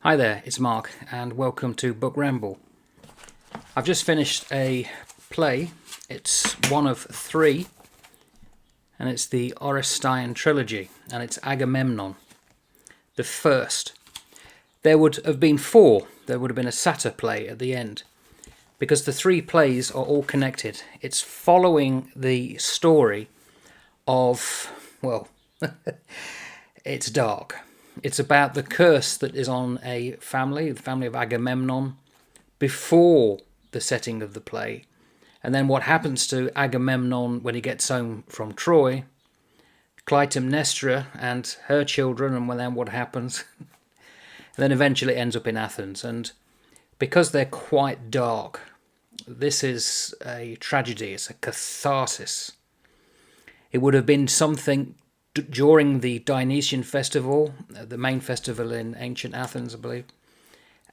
Hi there, it's Mark, and welcome to Book Ramble. I've just finished a play. It's one of three, and it's the Oresteia trilogy, and it's Agamemnon, the first. There would have been four. There would have been a satyr play at the end, because the three plays are all connected. It's following the story of, well, it's dark. It's about the curse that is on a family, the family of Agamemnon, before the setting of the play. And then what happens to Agamemnon when he gets home from Troy, Clytemnestra and her children, and then what happens. And then eventually it ends up in Athens. And because they're quite dark, this is a tragedy, it's a catharsis. It would have been something during the Dionysian festival, the main festival in ancient Athens, I believe,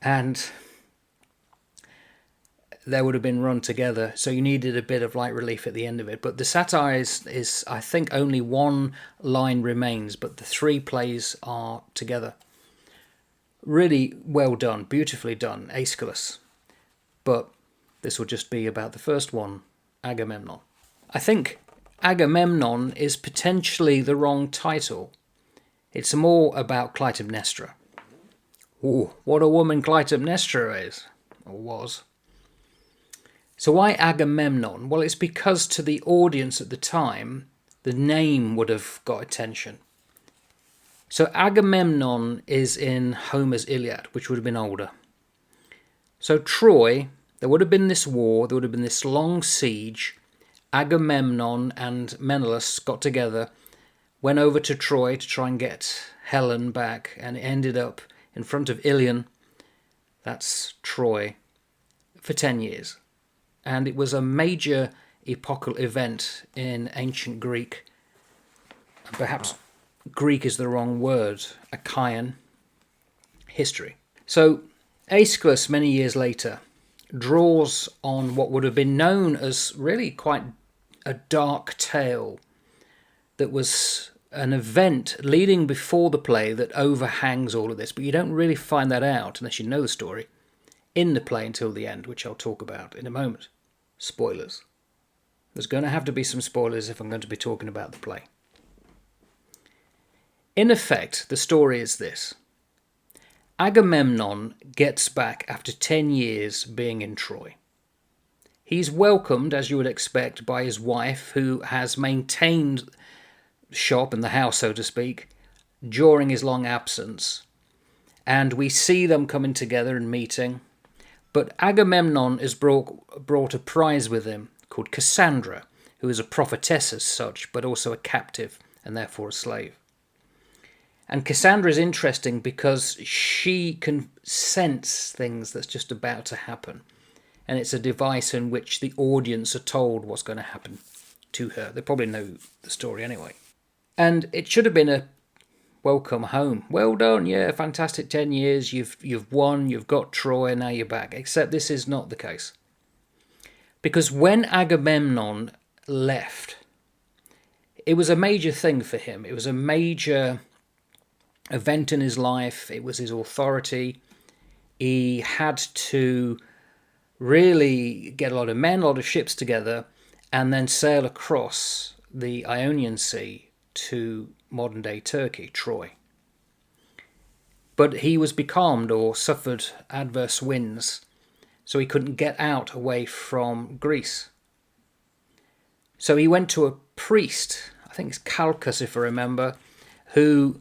and they would have been run together, so you needed a bit of light relief at the end of it. But the satire is I think only one line remains, but the three plays are together. Really well done, beautifully done, Aeschylus. But this will just be about the first one, Agamemnon. I think Agamemnon is potentially the wrong title. It's more about Clytemnestra. Ooh, what a woman Clytemnestra is, or was. So why Agamemnon? Well, it's because to the audience at the time, the name would have got attention. So Agamemnon is in Homer's Iliad, which would have been older. So Troy, there would have been this war, there would have been this long siege. Agamemnon and Menelaus got together, went over to Troy to try and get Helen back, and it ended up in front of Ilion, that's Troy, for 10 years. And it was a major epochal event in ancient Greek. Perhaps Greek is the wrong word, Achaean history. So Aeschylus, many years later, draws on what would have been known as really quite a dark tale that was an event leading before the play that overhangs all of this, but you don't really find that out unless you know the story in the play until the end, which I'll talk about in a moment. Spoilers. There's going to have to be some spoilers if I'm going to be talking about the play. In effect, the story is this. Agamemnon gets back after 10 years being in Troy. He's welcomed, as you would expect, by his wife, who has maintained the shop and the house, so to speak, during his long absence. And we see them coming together and meeting. But Agamemnon has brought a prize with him called Cassandra, who is a prophetess as such, but also a captive and therefore a slave. And Cassandra is interesting because she can sense things that's just about to happen. And it's a device in which the audience are told what's going to happen to her. They probably know the story anyway. And it should have been a welcome home. Well done, yeah, fantastic 10 years, you've won, you've got Troy, and now you're back. Except this is not the case. Because when Agamemnon left, it was a major thing for him. It was a major event in his life. It was his authority. He had to really get a lot of men, a lot of ships together, and then sail across the Ionian Sea to modern-day Turkey, Troy. But he was becalmed or suffered adverse winds, so he couldn't get out away from Greece. So he went to a priest, I think it's Calchas if I remember, who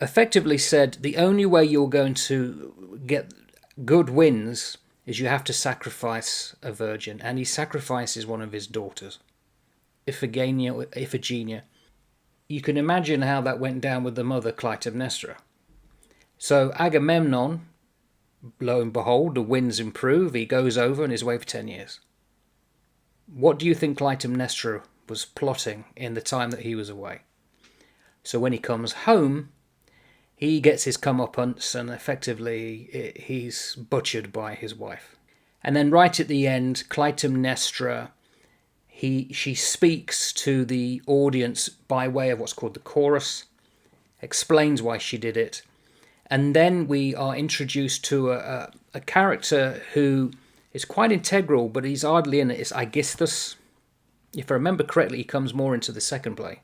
effectively said the only way you're going to get good winds is you have to sacrifice a virgin, and he sacrifices one of his daughters, Iphigenia. You can imagine how that went down with the mother Clytemnestra. So Agamemnon, lo and behold, the winds improve, he goes over and is away for 10 years. What do you think Clytemnestra was plotting in the time that he was away? So when he comes home, he gets his comeuppance and effectively he's butchered by his wife. And then right at the end, Clytemnestra, she speaks to the audience by way of what's called the chorus, explains why she did it, And then we are introduced to a character who is quite integral, but he's hardly in it. It's Aeschylus. If I remember correctly, he comes more into the second play.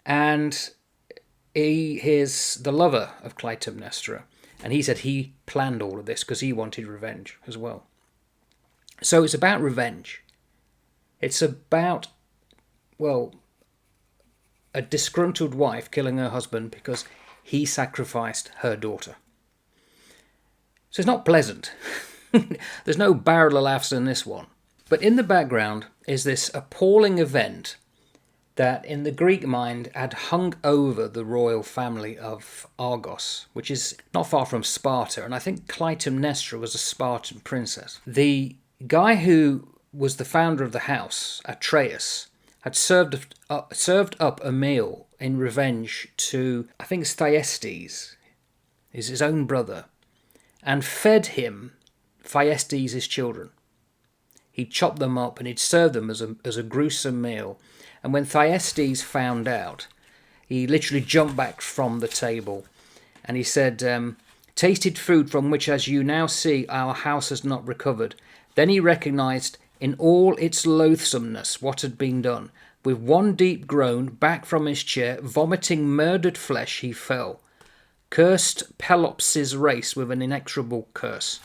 And he is the lover of Clytemnestra. And he said he planned all of this because he wanted revenge as well. So it's about revenge. It's about, well, a disgruntled wife killing her husband because he sacrificed her daughter. So it's not pleasant. There's no barrel of laughs in this one. But in the background is this appalling event that in the Greek mind had hung over the royal family of Argos, which is not far from Sparta, and I think Clytemnestra was a Spartan princess. The guy who was the founder of the house, Atreus, had served up a meal in revenge to, I think it's Thyestes, is his own brother, and fed him Thyestes' children. He'd chop them up and he'd serve them as a gruesome meal. And when Thyestes found out, he literally jumped back from the table and he said, tasted food from which, as you now see, our house has not recovered. Then he recognised in all its loathsomeness what had been done. With one deep groan, back from his chair, vomiting murdered flesh, he fell. Cursed Pelops' race with an inexorable curse.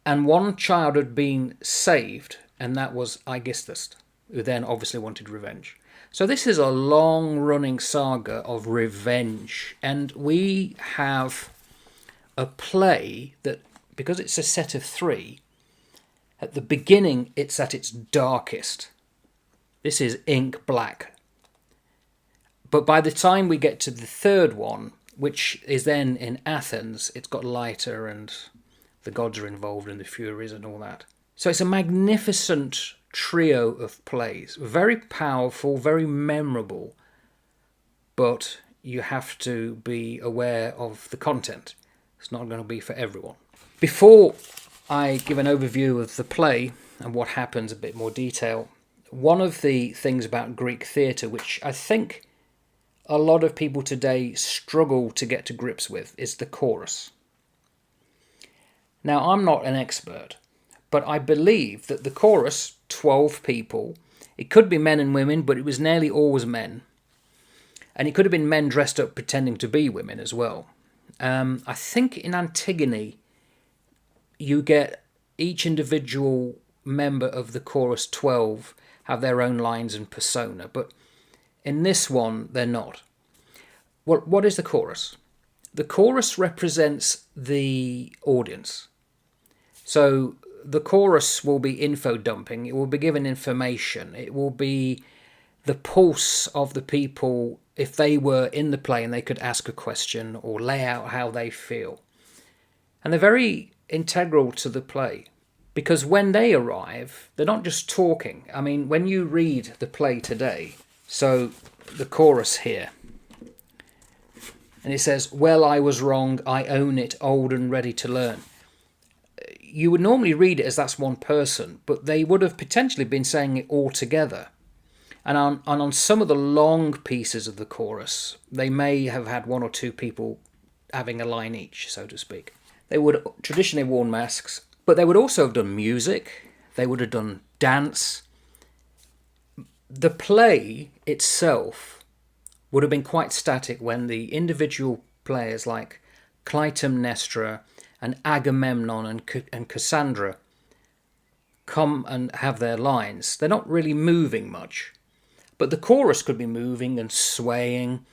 And one child had been saved, and that was Aeschylus, who then obviously wanted revenge. So this is a long-running saga of revenge, and we have a play that, because it's a set of 3, at the beginning it's at its darkest. This is ink black. But by the time we get to the third one, which is then in Athens, it's got lighter and the gods are involved in the Furies and all that. So it's a magnificent trio of plays. Very powerful, very memorable, but you have to be aware of the content. It's not going to be for everyone. Before I give an overview of the play and what happens, a bit more detail, one of the things about Greek theatre, which I think a lot of people today struggle to get to grips with, is the chorus. Now, I'm not an expert, but I believe that the chorus, 12 people, it could be men and women, but it was nearly always men. And it could have been men dressed up pretending to be women as well. I think in Antigone, you get each individual member of the chorus 12 have their own lines and persona, but in this one, they're not. Well, what is the chorus? The chorus represents the audience. So the chorus will be info dumping. It will be giving information. It will be the pulse of the people if they were in the play and they could ask a question or lay out how they feel. And they're very integral to the play because when they arrive, they're not just talking. I mean, when you read the play today, so the chorus here, and it says, well, I was wrong, I own it, old and ready to learn. You would normally read it as that's one person, but they would have potentially been saying it all together. And on some of the long pieces of the chorus, they may have had one or two people having a line each, so to speak. They would have traditionally worn masks, but they would also have done music, they would have done dance. The play itself would have been quite static when the individual players like Clytemnestra and Agamemnon and Cassandra come and have their lines. They're not really moving much. But the chorus could be moving and swaying.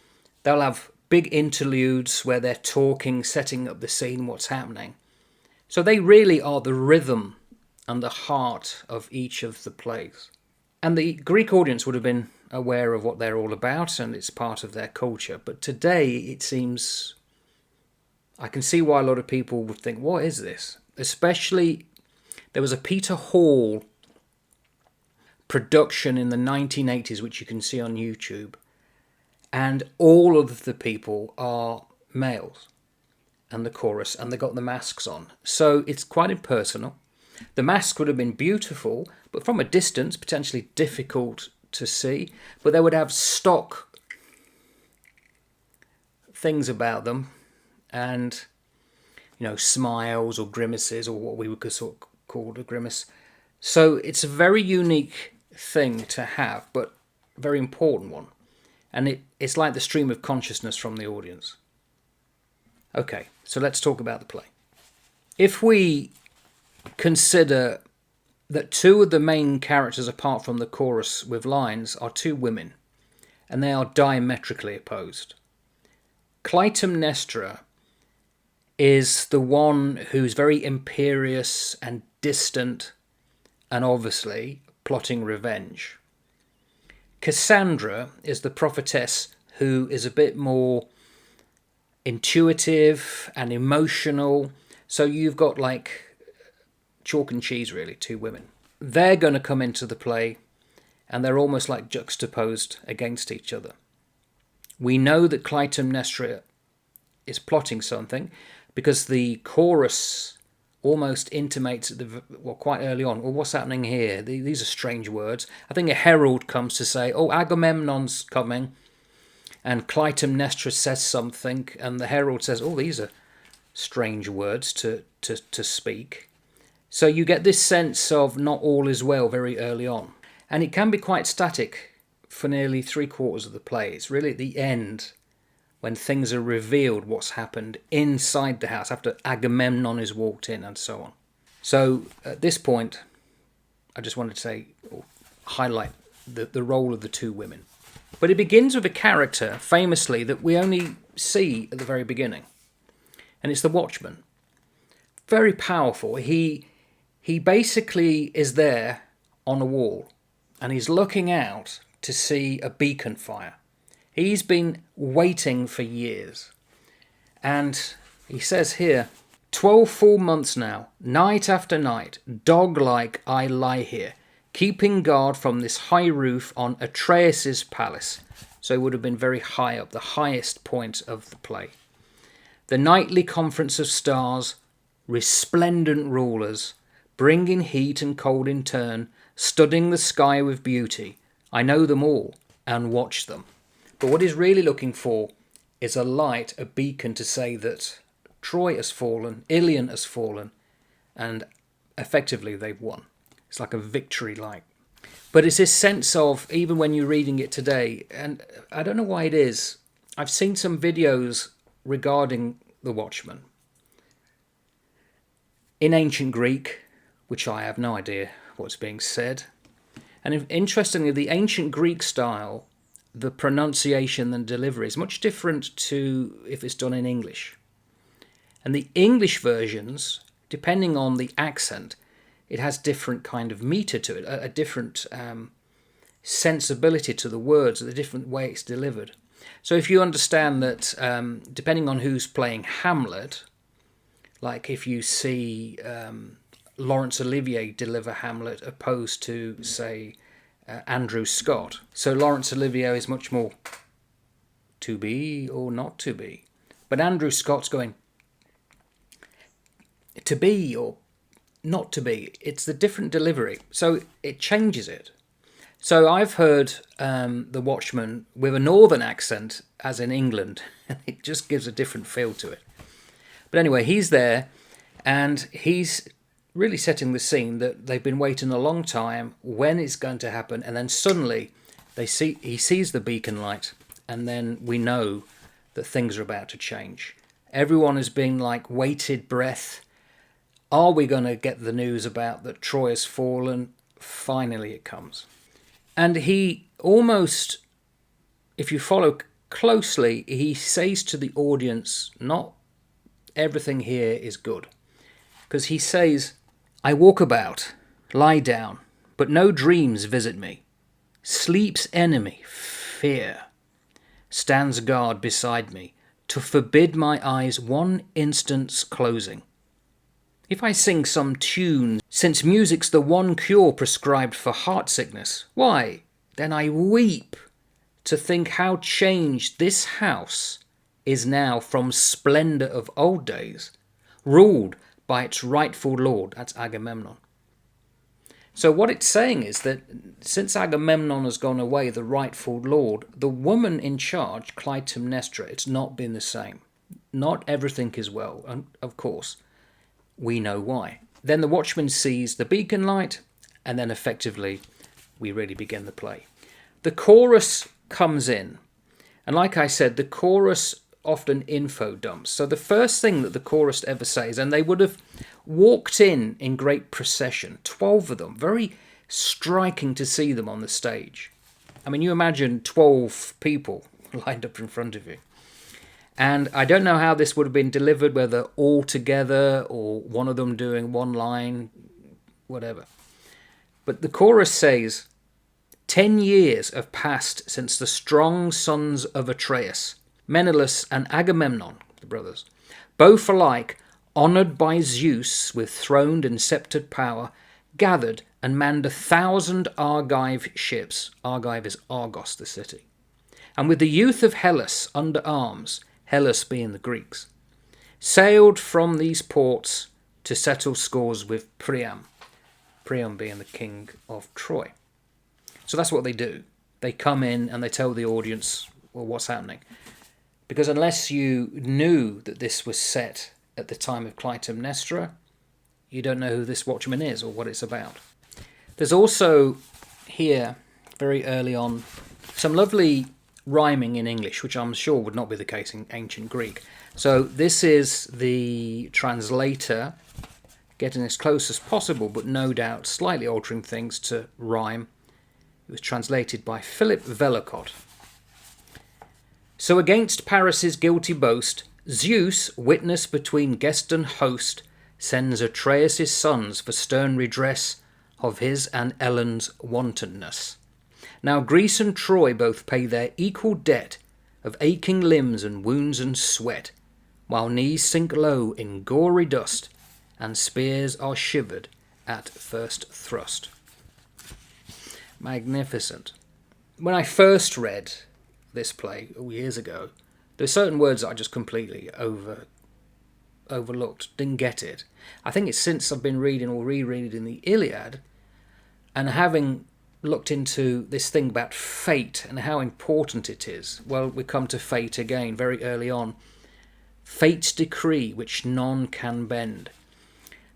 They'll have big interludes where they're talking, setting up the scene, what's happening. So they really are the rhythm and the heart of each of the plays. And the Greek audience would have been aware of what they're all about, and it's part of their culture. But today, it seems, I can see why a lot of people would think, what is this? Especially, there was a Peter Hall production in the 1980s, which you can see on YouTube, and all of the people are males, and the chorus, and they got the masks on. So it's quite impersonal. The mask would have been beautiful, but from a distance, potentially difficult to see. But they would have stock things about them, and, smiles or grimaces, or what we would sort of call a grimace. So it's a very unique thing to have, but a very important one. And it's like the stream of consciousness from the audience. Okay, so let's talk about the play. If we consider that two of the main characters, apart from the chorus with lines, are two women, and they are diametrically opposed. Clytemnestra is the one who's very imperious and distant, and obviously plotting revenge. Cassandra is the prophetess who is a bit more intuitive and emotional. So you've got like chalk and cheese, really, two women. They're going to come into the play, and they're almost like juxtaposed against each other. We know that Clytemnestra is plotting something because the chorus almost intimates quite early on, what's happening here? These are strange words. I think a herald comes to say, Agamemnon's coming, and Clytemnestra says something, and the herald says, these are strange words to speak. So you get this sense of not all is well very early on. And it can be quite static for nearly 3/4 of the play. It's really at the end when things are revealed what's happened inside the house after Agamemnon has walked in and so on. So at this point, I just wanted to say, or highlight the role of the two women. But it begins with a character, famously, that we only see at the very beginning. And it's the watchman. Very powerful. He basically is there on a wall, and he's looking out to see a beacon fire. He's been waiting for years. And he says here, 12 full months now, night after night, dog-like I lie here, keeping guard from this high roof on Atreus' palace. So it would have been very high up, the highest point of the play. The nightly conference of stars, resplendent rulers, bringing heat and cold in turn, studding the sky with beauty. I know them all and watch them. But what he's really looking for is a light, a beacon to say that Troy has fallen, Ilion has fallen, and effectively they've won. It's like a victory light. But it's this sense of, even when you're reading it today, and I don't know why it is, I've seen some videos regarding the Watchman in ancient Greek, which I have no idea what's being said. And interestingly, the ancient Greek style, the pronunciation and delivery is much different to if it's done in English. And the English versions, depending on the accent, it has different kind of meter to it, a different sensibility to the words, a different way it's delivered. So if you understand that, depending on who's playing Hamlet, like if you see Laurence Olivier deliver Hamlet opposed to, say, Andrew Scott. So Laurence Olivier is much more to be or not to be. But Andrew Scott's going to be or not to be. It's the different delivery. So it changes it. So I've heard The Watchman with a northern accent, as in England. It just gives a different feel to it. But anyway, he's there, and he's really setting the scene that they've been waiting a long time, when it's going to happen, and then suddenly he sees the beacon light, and then we know that things are about to change. Everyone has been like waited breath. Are we going to get the news about that Troy has fallen? Finally it comes. And he almost, if you follow closely, he says to the audience, not everything here is good. Because he says, I walk about, lie down, but no dreams visit me. Sleep's enemy, fear, stands guard beside me, to forbid my eyes one instant's closing. If I sing some tune, since music's the one cure prescribed for heart sickness, why, then I weep to think how changed this house is now from splendour of old days, ruled by its rightful lord, that's Agamemnon. So what it's saying is that since Agamemnon has gone away, the rightful lord, the woman in charge, Clytemnestra, it's not been the same. not everything is well, and of course, we know why. Then the watchman sees the beacon light, and then effectively we really begin the play. The chorus comes in, and like I said, the chorus often info dumps. So the first thing that the chorus ever says, and they would have walked in great procession, 12 of them, very striking to see them on the stage. I mean, you imagine 12 people lined up in front of you. And I don't know how this would have been delivered, whether all together or one of them doing one line, whatever. But the chorus says, 10 years have passed since the strong sons of Atreus, Menelaus and Agamemnon, the brothers, both alike honoured by Zeus with throned and sceptred power, gathered and manned 1,000 Argive ships. Argive is Argos, the city. And with the youth of Hellas under arms, Hellas being the Greeks, sailed from these ports to settle scores with Priam. Priam being the king of Troy. So that's what they do. They come in and they tell the audience, well, what's happening? Because unless you knew that this was set at the time of Clytemnestra, you don't know who this watchman is or what it's about. There's also here, very early on, some lovely rhyming in English, which I'm sure would not be the case in ancient Greek. So this is the translator getting as close as possible, but no doubt slightly altering things to rhyme. It was translated by Philip Vellacott. So against Paris' guilty boast, Zeus, witness between guest and host, sends Atreus' sons for stern redress of his and Ellen's wantonness. Now Greece and Troy both pay their equal debt of aching limbs and wounds and sweat, while knees sink low in gory dust, and spears are shivered at first thrust. Magnificent. When I first read this play years ago, there's certain words that I just completely overlooked, didn't get it. I think it's since I've been reading or rereading the Iliad, and having looked into this thing about fate and how important it is. Well, we come to fate again very early on. Fate's decree which none can bend.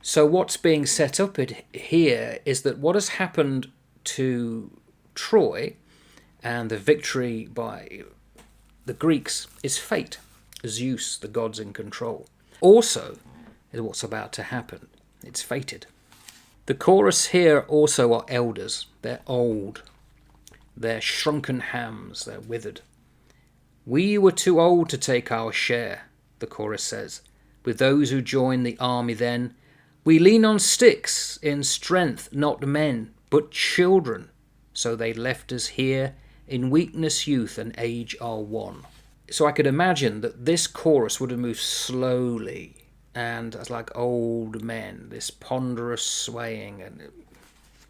So what's being set up here is that what has happened to Troy and the victory by the Greeks is fate. Zeus, the god's in control. Also is what's about to happen. It's fated. The chorus here also are elders. They're old. They're shrunken hams. They're withered. We were too old to take our share, the chorus says. With those who join the army then, we lean on sticks in strength, not men, but children. So they left us here, in weakness, youth, and age are one. So I could imagine that this chorus would have moved slowly, and as like old men, this ponderous swaying, and it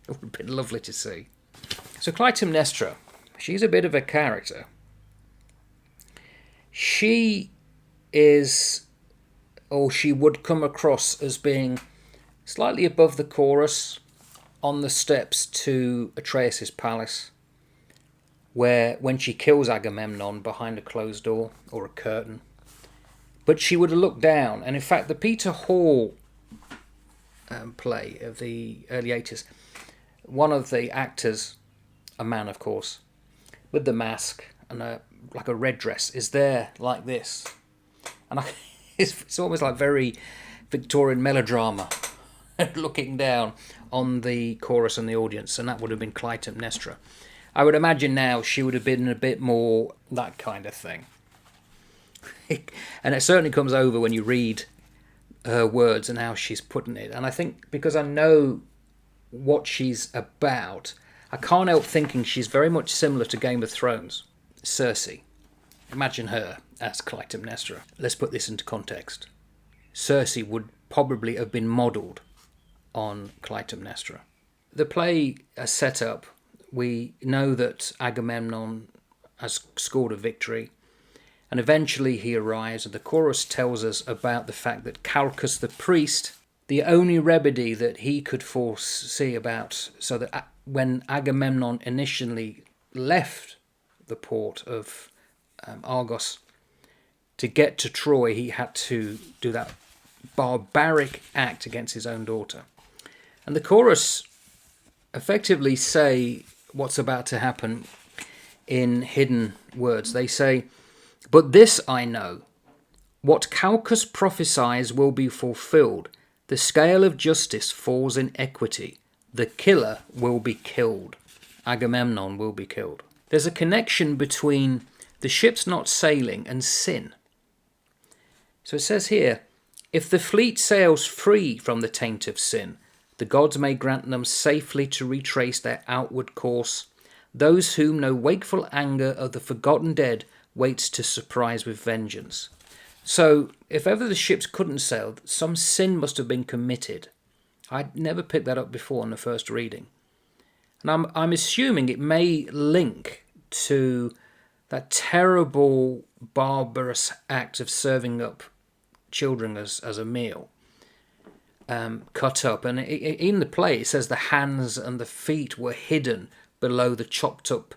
would have been lovely to see. So Clytemnestra, she's a bit of a character. She is, or she would come across as being slightly above the chorus on the steps to Atreus' palace, where when she kills Agamemnon behind a closed door or a curtain, but she would have looked down. And in fact, the Peter Hall play of the early 80s, one of the actors, a man of course, with the mask and like a red dress, is there like this. And it's almost like very Victorian melodrama, looking down on the chorus and the audience, and that would have been Clytemnestra. I would imagine now she would have been a bit more that kind of thing. And it certainly comes over when you read her words and how she's putting it. And I think because I know what she's about, I can't help thinking she's very much similar to Game of Thrones. Cersei. Imagine her as Clytemnestra. Let's put this into context. Cersei would probably have been modelled on Clytemnestra. The play is set up. We know that Agamemnon has scored a victory, and eventually he arrives, and the chorus tells us about the fact that Calchas the priest, the only remedy that he could foresee about, so that when Agamemnon initially left the port of Argos, to get to Troy, he had to do that barbaric act against his own daughter. And the chorus effectively say what's about to happen in hidden words. They say, "But this I know, what Calchas prophesies will be fulfilled. The scale of justice falls in equity. The killer will be killed." Agamemnon will be killed. There's a connection between the ships not sailing and sin. So it says here, "If the fleet sails free from the taint of sin, the gods may grant them safely to retrace their outward course, those whom no wakeful anger of the forgotten dead waits to surprise with vengeance." So, if ever the ships couldn't sail, some sin must have been committed. I'd never picked that up before in the first reading. And I'm assuming it may link to that terrible, barbarous act of serving up children as a meal, cut up. And in the play, it says the hands and the feet were hidden below the chopped up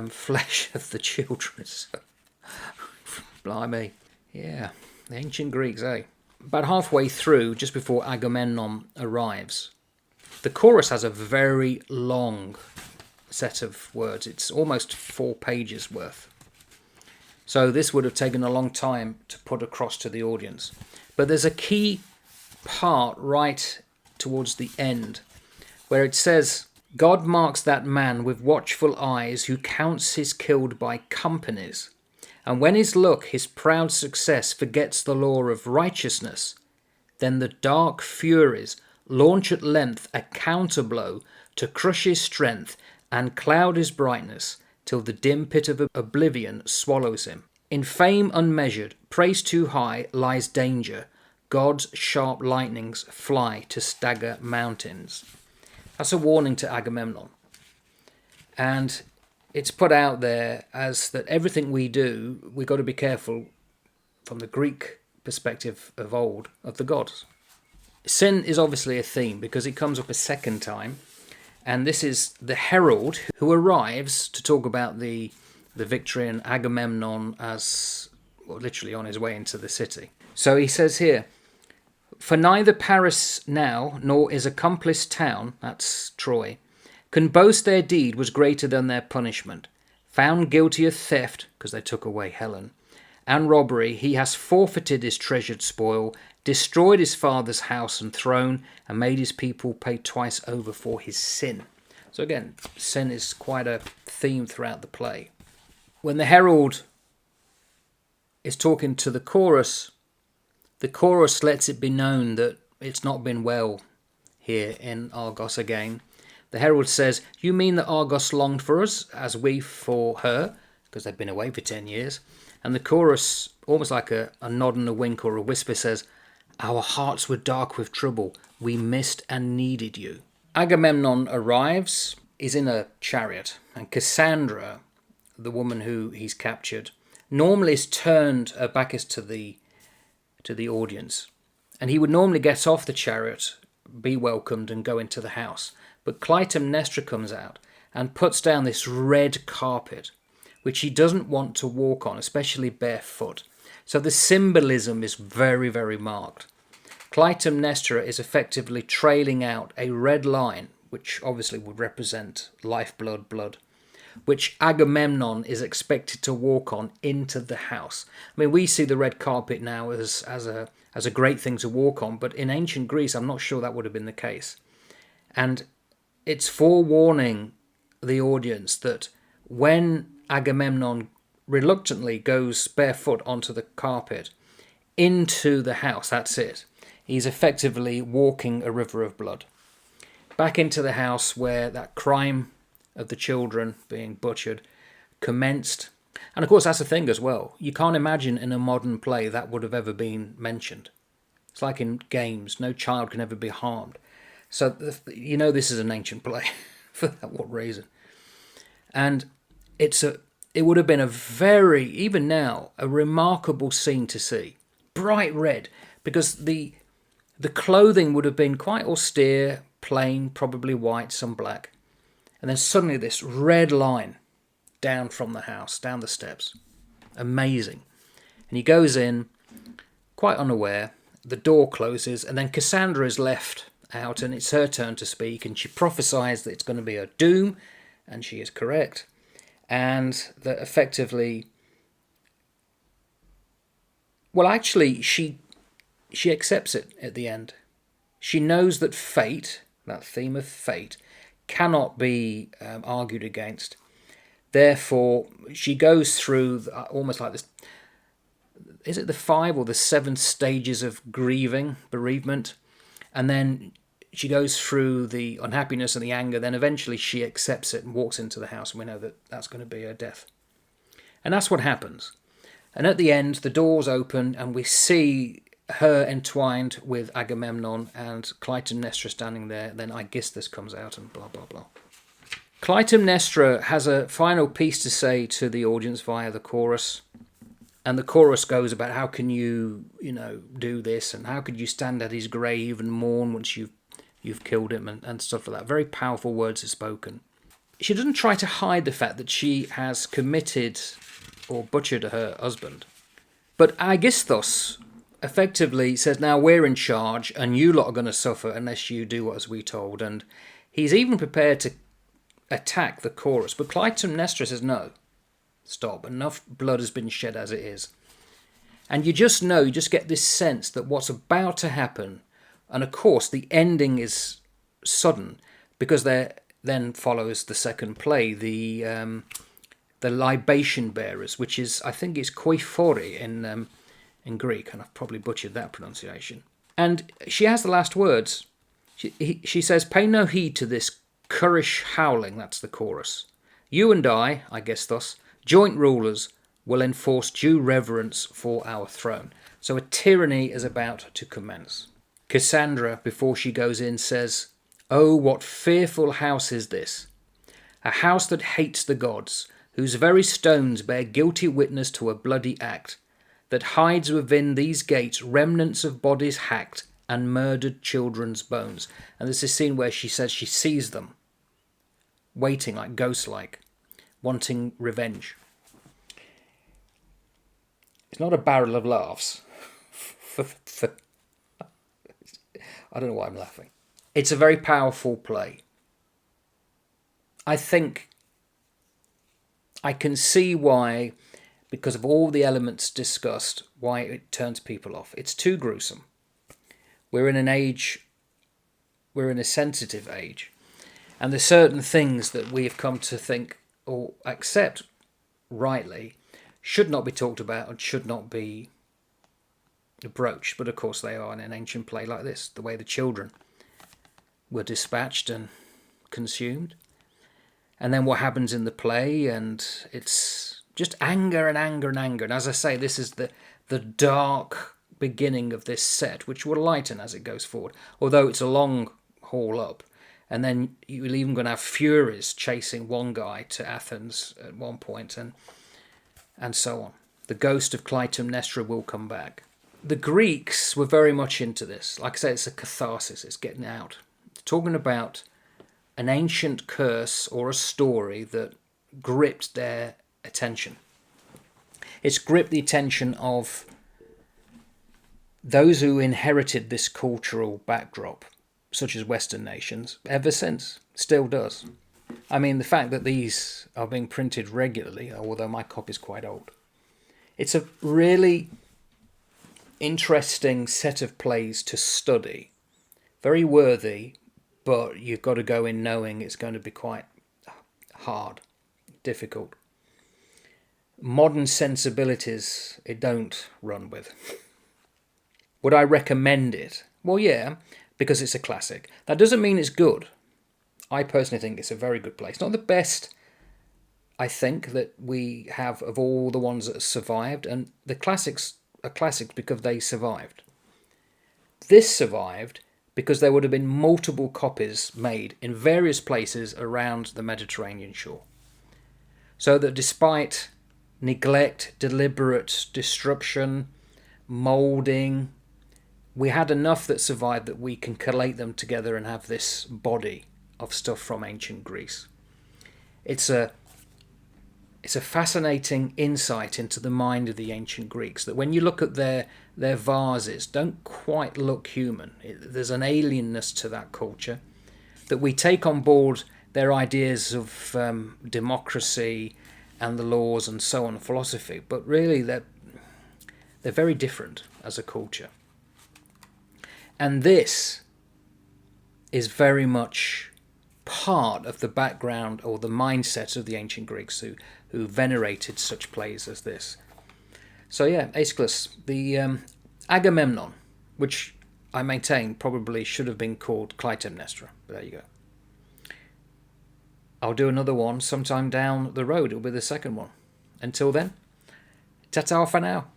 flesh of the children. So, blimey. Yeah, the ancient Greeks, eh? About halfway through, just before Agamemnon arrives, the chorus has a very long set of words. It's almost 4 pages worth. So this would have taken a long time to put across to the audience. But there's a key part right towards the end where it says, "God marks that man with watchful eyes who counts his killed by companies. And when his luck, his proud success, forgets the law of righteousness, then the dark furies launch at length a counterblow to crush his strength and cloud his brightness, till the dim pit of oblivion swallows him. In fame unmeasured, praise too high, lies danger. God's sharp lightnings fly to stagger mountains." That's a warning to Agamemnon. And it's put out there as that everything we do, we've got to be careful from the Greek perspective of old, of the gods. Sin is obviously a theme because it comes up a second time. And this is the herald who arrives to talk about the victory and Agamemnon as, well, literally on his way into the city. So he says here, "For neither Paris now, nor his accomplice town," that's Troy, "can boast their deed was greater than their punishment. Found guilty of theft," because they took away Helen, "and robbery, he has forfeited his treasured spoil, destroyed his father's house and throne, and made his people pay twice over for his sin." So again, sin is quite a theme throughout the play. When the herald is talking to the chorus lets it be known that it's not been well here in Argos again. The herald says, "You mean that Argos longed for us as we for her," because they've been away for 10 years. And the chorus, almost like a nod and a wink or a whisper, says, "Our hearts were dark with trouble. We missed and needed you." Agamemnon arrives. He's in a chariot. And Cassandra, the woman who he's captured, normally is turned her back to the audience. And he would normally get off the chariot, be welcomed, and go into the house. But Clytemnestra comes out and puts down this red carpet, which he doesn't want to walk on, especially barefoot. So the symbolism is very, very marked. Clytemnestra is effectively trailing out a red line, which obviously would represent lifeblood, blood, which Agamemnon is expected to walk on into the house. I mean, we see the red carpet now as a great thing to walk on, but in ancient Greece, I'm not sure that would have been the case. And it's forewarning the audience that when Agamemnon reluctantly goes barefoot onto the carpet into the house, that's it. He's effectively walking a river of blood. Back into the house where that crime of the children being butchered commenced. And of course, that's the thing as well. You can't imagine in a modern play that would have ever been mentioned. It's like in games, no child can ever be harmed. So, this is an ancient play for that reason. And it would have been a very, even now, a remarkable scene to see. Bright red, because the clothing would have been quite austere, plain, probably white, some black. And then suddenly this red line down from the house, down the steps. Amazing. And he goes in, quite unaware. The door closes, and then Cassandra is left out, and it's her turn to speak, and she prophesies that it's going to be her doom, and she is correct, and that effectively, well, actually, she accepts it at the end. She knows that fate, that theme of fate, cannot be argued against. Therefore, she goes through almost like this. Is it the 5 or the 7 stages of grieving, bereavement? And then she goes through the unhappiness and the anger. Then eventually she accepts it and walks into the house. And we know that that's going to be her death. And that's what happens. And at the end, the doors open and we see her entwined with Agamemnon and Clytemnestra standing there. Then Aeschylus comes out and blah, blah, blah. Clytemnestra has a final piece to say to the audience via the chorus. And the chorus goes about how can you do this, and how could you stand at his grave and mourn once you've killed him, and stuff like that. Very powerful words are spoken. She doesn't try to hide the fact that she has committed or butchered her husband. But Aegisthus effectively says, now we're in charge and you lot are going to suffer unless you do as we told. And he's even prepared to attack the chorus. But Clytemnestra says, no, stop. Enough blood has been shed as it is. And you just get this sense that what's about to happen, and of course the ending is sudden, because there then follows the second play, the libation bearers, which is, I think it's koiphori in Greek, and I've probably butchered that pronunciation. And she has the last words. She says, pay no heed to this currish howling, that's the chorus. You and I guess thus, joint rulers, will enforce due reverence for our throne. So a tyranny is about to commence. Cassandra, before she goes in, says, oh, what fearful house is this? A house that hates the gods, whose very stones bear guilty witness to a bloody act, that hides within these gates remnants of bodies hacked and murdered children's bones. And there's this scene where she says she sees them, waiting like ghost-like, wanting revenge. It's not a barrel of laughs. I don't know why I'm laughing. It's a very powerful play. I think I can see why, because of all the elements discussed, why it turns people off. It's too gruesome. We're in a sensitive age. And there's certain things that we have come to think or accept rightly should not be talked about and should not be broached. But of course they are in an ancient play like this, the way the children were dispatched and consumed. And then what happens in the play, and it's just anger and anger and anger. And as I say, this is the dark beginning of this set, which will lighten as it goes forward, although it's a long haul up. And then you're even going to have Furies chasing one guy to Athens at one point, and so on. The ghost of Clytemnestra will come back. The Greeks were very much into this. Like I say, it's a catharsis, it's getting out. Talking about an ancient curse or a story that gripped their attention. It's gripped the attention of those who inherited this cultural backdrop, such as Western nations, ever since. Still does. I mean, the fact that these are being printed regularly, although my copy is quite old, it's a really interesting set of plays to study. Very worthy, but you've got to go in knowing it's going to be quite hard, difficult. Modern sensibilities, it don't run with. Would I recommend it? Well, yeah, because it's a classic. That doesn't mean it's good. I personally think it's a very good play. It's not the best, I think, that we have of all the ones that have survived, and the classics are classics because they survived. This survived because there would have been multiple copies made in various places around the Mediterranean shore. So that despite neglect, deliberate destruction, moulding, we had enough that survived that we can collate them together and have this body of stuff from ancient Greece. It's it's a fascinating insight into the mind of the ancient Greeks, that when you look at their vases, don't quite look human. There's an alienness to that culture, that we take on board their ideas of democracy and the laws and so on, philosophy, but really they're very different as a culture. And this is very much part of the background or the mindset of the ancient Greeks who venerated such plays as this. So yeah, Aeschylus, the Agamemnon, which I maintain probably should have been called Clytemnestra, but there you go. I'll do another one sometime down the road. It'll be the second one. Until then, ta-ta for now.